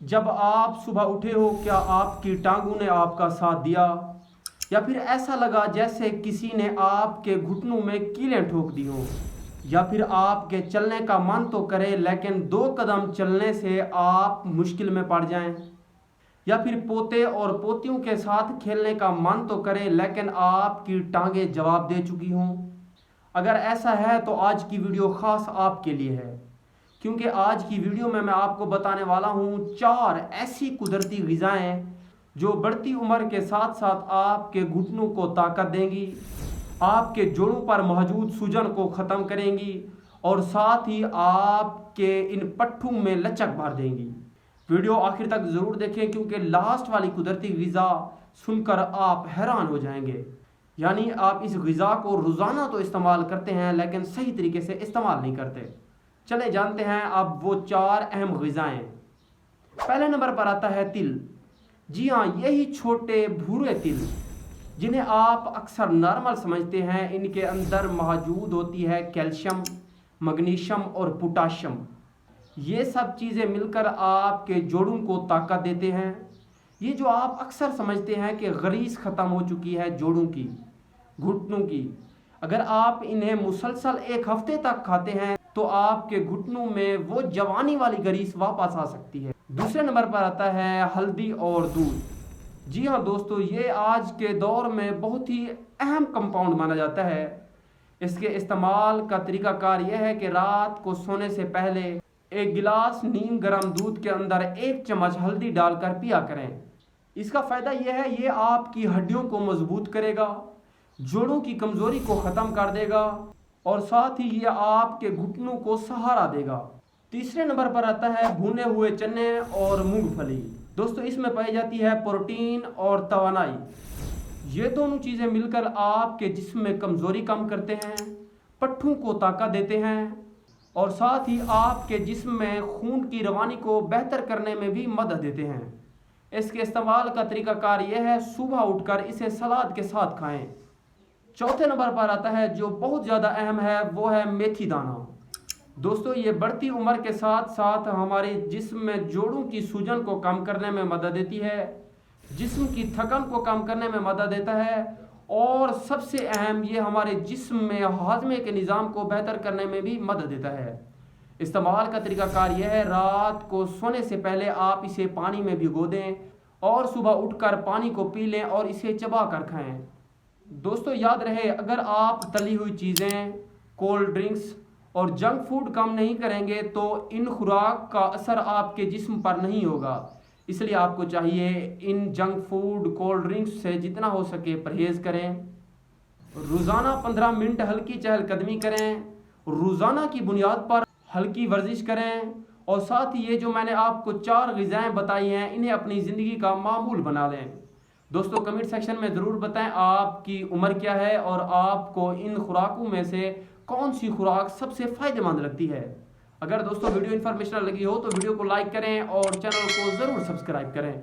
جب آپ صبح اٹھے ہو کیا آپ کی ٹانگوں نے آپ کا ساتھ دیا، یا پھر ایسا لگا جیسے کسی نے آپ کے گھٹنوں میں کیلیں ٹھوک دی ہوں، یا پھر آپ کے چلنے کا من تو کرے لیکن 2 قدم چلنے سے آپ مشکل میں پڑ جائیں، یا پھر پوتے اور پوتیوں کے ساتھ کھیلنے کا من تو کرے لیکن آپ کی ٹانگیں جواب دے چکی ہوں۔ اگر ایسا ہے تو آج کی ویڈیو خاص آپ کے لیے ہے، کیونکہ آج کی ویڈیو میں آپ کو بتانے والا ہوں 4 ایسی قدرتی غذائیں جو بڑھتی عمر کے ساتھ ساتھ آپ کے گھٹنوں کو طاقت دیں گی، آپ کے جوڑوں پر موجود سوجن کو ختم کریں گی اور ساتھ ہی آپ کے ان پٹھوں میں لچک بھر دیں گی۔ ویڈیو آخر تک ضرور دیکھیں کیونکہ لاسٹ والی قدرتی غذا سن کر آپ حیران ہو جائیں گے۔ یعنی آپ اس غذا کو روزانہ تو استعمال کرتے ہیں لیکن صحیح طریقے سے استعمال نہیں کرتے۔ چلے جانتے ہیں اب وہ 4 اہم غذائیں۔ پہلے نمبر پر آتا ہے تل۔ جی ہاں، یہی چھوٹے بھورے تل جنہیں آپ اکثر نارمل سمجھتے ہیں، ان کے اندر موجود ہوتی ہے کیلشیم، مگنیشیم اور پوٹاشیم۔ یہ سب چیزیں مل کر آپ کے جوڑوں کو طاقت دیتے ہیں۔ یہ جو آپ اکثر سمجھتے ہیں کہ غریز ختم ہو چکی ہے جوڑوں کی، گھٹنوں کی، اگر آپ انہیں مسلسل 1 ہفتے تک کھاتے ہیں تو آپ کے گھٹنوں میں وہ جوانی والی گریس واپس آ سکتی ہے۔ دوسرے نمبر پر آتا ہے ہلدی اور دودھ۔ جی ہاں دوستو، یہ آج کے دور میں بہت ہی اہم کمپاؤنڈ مانا جاتا ہے۔ اس کے استعمال کا طریقہ کار یہ ہے کہ رات کو سونے سے پہلے 1 گلاس نیم گرم دودھ کے اندر 1 چمچ ہلدی ڈال کر پیا کریں۔ اس کا فائدہ یہ ہے، یہ آپ کی ہڈیوں کو مضبوط کرے گا، جوڑوں کی کمزوری کو ختم کر دے گا اور ساتھ ہی یہ آپ کے گھٹنوں کو سہارا دے گا۔ تیسرے نمبر پر آتا ہے بھونے ہوئے چنے اور مونگ پھلی۔ دوستو، اس میں پائی جاتی ہے پروٹین اور توانائی۔ یہ دونوں چیزیں مل کر آپ کے جسم میں کمزوری کم کرتے ہیں، پٹھوں کو طاقت دیتے ہیں اور ساتھ ہی آپ کے جسم میں خون کی روانی کو بہتر کرنے میں بھی مدد دیتے ہیں۔ اس کے استعمال کا طریقہ کار یہ ہے، صبح اٹھ کر اسے سلاد کے ساتھ کھائیں۔ چوتھے نمبر پر آتا ہے جو بہت زیادہ اہم ہے، وہ ہے میتھی دانہ۔ دوستو، یہ بڑھتی عمر کے ساتھ ساتھ ہمارے جسم میں جوڑوں کی سوجن کو کم کرنے میں مدد دیتی ہے، جسم کی تھکن کو کم کرنے میں مدد دیتا ہے اور سب سے اہم، یہ ہمارے جسم میں ہاضمے کے نظام کو بہتر کرنے میں بھی مدد دیتا ہے۔ استعمال کا طریقہ کار یہ ہے، رات کو سونے سے پہلے آپ اسے پانی میں بھگو دیں اور صبح اٹھ کر پانی کو پی لیں اور اسے چبا کر کھائیں۔ دوستو یاد رہے، اگر آپ تلی ہوئی چیزیں، کولڈ ڈرنکس اور جنک فوڈ کم نہیں کریں گے تو ان خوراک کا اثر آپ کے جسم پر نہیں ہوگا۔ اس لیے آپ کو چاہیے ان جنک فوڈ، کولڈ ڈرنکس سے جتنا ہو سکے پرہیز کریں۔ روزانہ 15 منٹ ہلکی چہل قدمی کریں، روزانہ کی بنیاد پر ہلکی ورزش کریں اور ساتھ ہی یہ جو میں نے آپ کو 4 غذائیں بتائی ہیں، انہیں اپنی زندگی کا معمول بنا لیں۔ دوستو کمنٹ سیکشن میں ضرور بتائیں آپ کی عمر کیا ہے اور آپ کو ان خوراکوں میں سے کون سی خوراک سب سے فائدہ مند لگتی ہے۔ اگر دوستو ویڈیو انفارمیشنل لگی ہو تو ویڈیو کو لائک کریں اور چینل کو ضرور سبسکرائب کریں۔